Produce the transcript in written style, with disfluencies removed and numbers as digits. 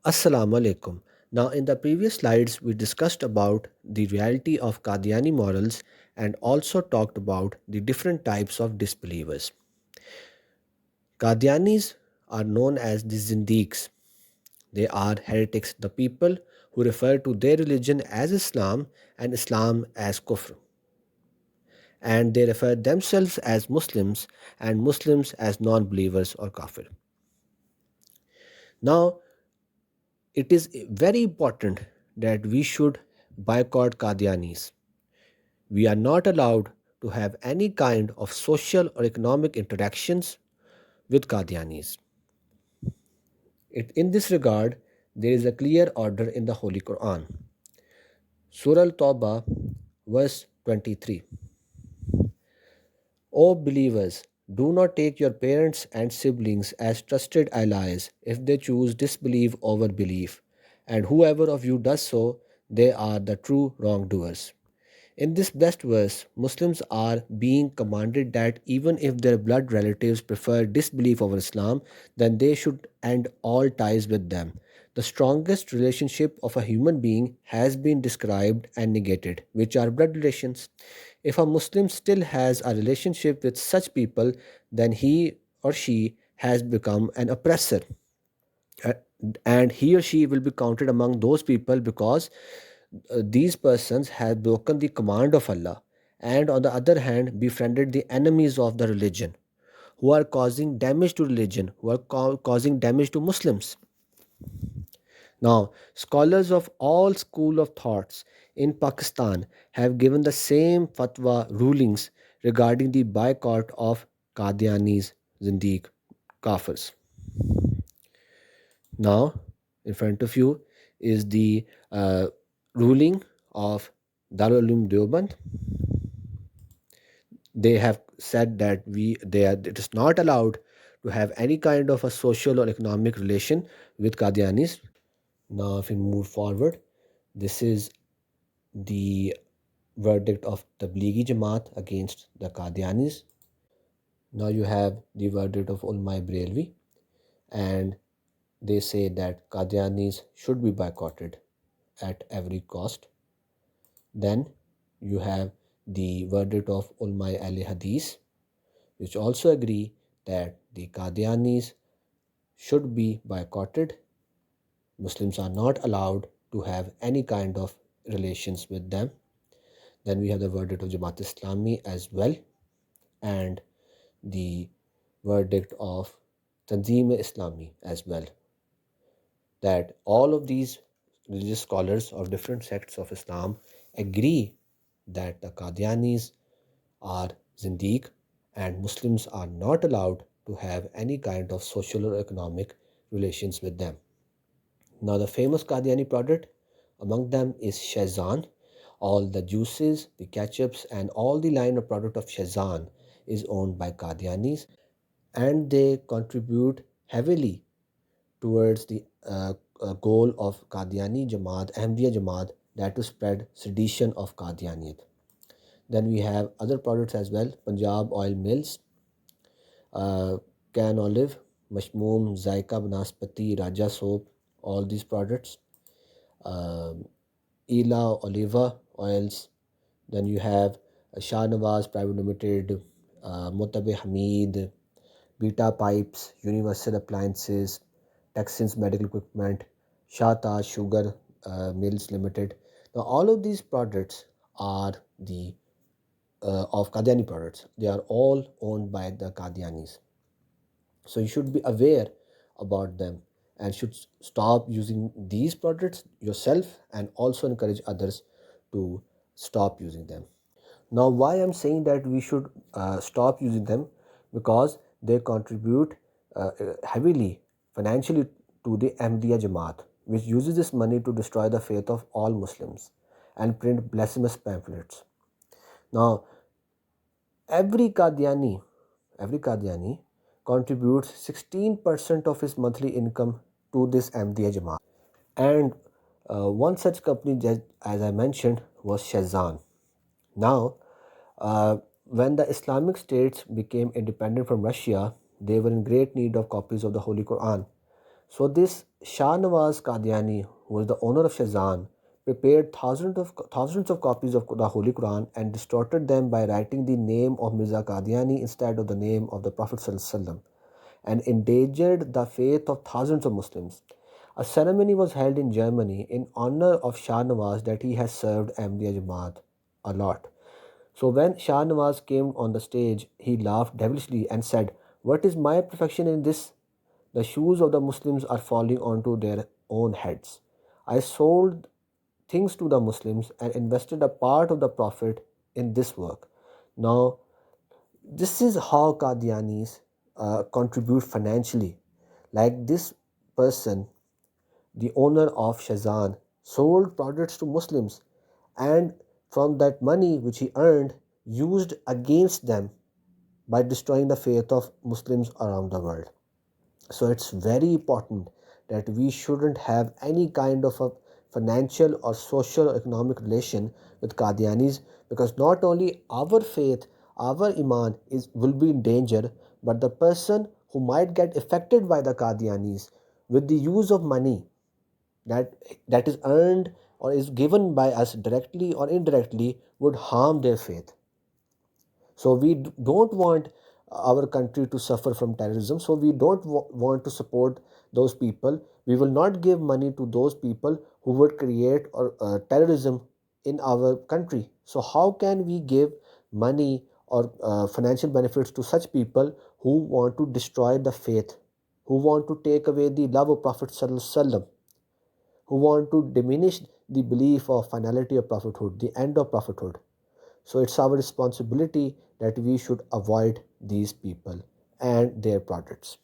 Assalamu alaikum. Now, in the previous slides, we discussed about the reality of Qadiani morals and also talked about the different types of disbelievers. Qadianis are known as the Zindiqs. They are heretics, the people who refer to their religion as Islam and Islam as Kufr. And they refer themselves as Muslims and Muslims as non believers or Kafir. Now, it is very important that we should boycott Qadianis. We are not allowed to have any kind of social or economic interactions with Qadianis. In this regard, there is a clear order in the Holy Quran. Surah Al-Tawbah, verse 23. O believers, do not take your parents and siblings as trusted allies if they choose disbelief over belief, and whoever of you does so, they are the true wrongdoers. In this blessed verse, Muslims are being commanded that even if their blood relatives prefer disbelief over Islam, then they should end all ties with them. The strongest relationship of a human being has been described and negated, which are blood relations. If a Muslim still has a relationship with such people, then he or she has become an oppressor. Uh, and he or she will be counted among those people because these persons have broken the command of Allah and on the other hand befriended the enemies of the religion who are causing damage to religion, who are causing damage to Muslims. Now, scholars of all school of thoughts in Pakistan have given the same fatwa rulings regarding the boycott of Qadianis, Zindiq, Kafirs. Now, in front of you is the ruling of Darul Uloom Deoband. They have said that it is not allowed to have any kind of a social or economic relation with Qadianis. Now, if we move forward, this is the verdict of the Tablighi Jamaat against the Qadianis. Now you have the verdict of Ulma Brelvi, and they say that Qadianis should be boycotted at every cost. Then you have the verdict of Ulma Ahl Hadith, which also agree that the Qadianis should be boycotted. Muslims are not allowed to have any kind of relations with them. Then we have the verdict of Jamaat Islami as well, and the verdict of Tanzeem Islami as well. That all of these religious scholars of different sects of Islam agree that the Qadianis are Zindiq and Muslims are not allowed to have any kind of social or economic relations with them. Now, the famous Qadiani product among them is Shazan. All the juices, the ketchups, and all the line of product of Shazan is owned by Qadianis, and they contribute heavily towards the goal of Qadiani Jamaat, Ahmadiyya Jamaat, that to spread sedition of Qadianiyat. Then we have other products as well, Punjab Oil Mills, Can Olive, Mashmoom, Zaika Banaspati, Raja Soap, all these products. Ela Oliva Oils. Then you have Shah Nawaz Private Limited, Mutabe Hamid, Beta Pipes, Universal Appliances, Texans Medical Equipment, Shah Taj Sugar Mills Limited. Now, all of these products are the of Qadiani products. They are all owned by the Qadianis. So you should be aware about them and should stop using these products yourself and also encourage others to stop using them. Now, why I'm saying that we should stop using them? Because they contribute heavily financially to the Ahmadiyya Jamaat, which uses this money to destroy the faith of all Muslims and print blasphemous pamphlets. Now, every Qadiani, every Qadiani contributes 16% of his monthly income to this Ahmadiyya Jamaat. And one such company, as I mentioned, was Shazan. Now, when the Islamic states became independent from Russia, they were in great need of copies of the Holy Quran. So this Shah Nawaz Qadiani, who was the owner of Shazan, prepared thousands of copies of the Holy Quran and distorted them by writing the name of Mirza Qadiani instead of the name of the Prophet ﷺ, and endangered the faith of thousands of Muslims. A ceremony was held in Germany in honor of Shah Nawaz that he has served Ahmadiyya Jamaat a lot. So when Shah Nawaz came on the stage, he laughed devilishly and said, "What is my perfection in this? The shoes of the Muslims are falling onto their own heads. I sold things to the Muslims and invested a part of the profit in this work." Now, this is how Qadianis contribute financially. Like this person, the owner of Shazan, sold products to Muslims, and from that money which he earned, used against them by destroying the faith of Muslims around the world. So it's very important that we shouldn't have any kind of a financial or social or economic relation with Qadianis, because not only our faith, our Iman will be in danger, but the person who might get affected by the Qadianis with the use of money that that is earned or is given by us directly or indirectly would harm their faith. So we don't want our country to suffer from terrorism. So we don't want to support those people. We will not give money to those people who would create or terrorism in our country. So how can we give money or financial benefits to such people who want to destroy the faith, who want to take away the love of Prophet Sallallahu Alaihi Wasallam, who want to diminish the belief of finality of prophethood, the end of prophethood? So it's our responsibility that we should avoid these people and their products.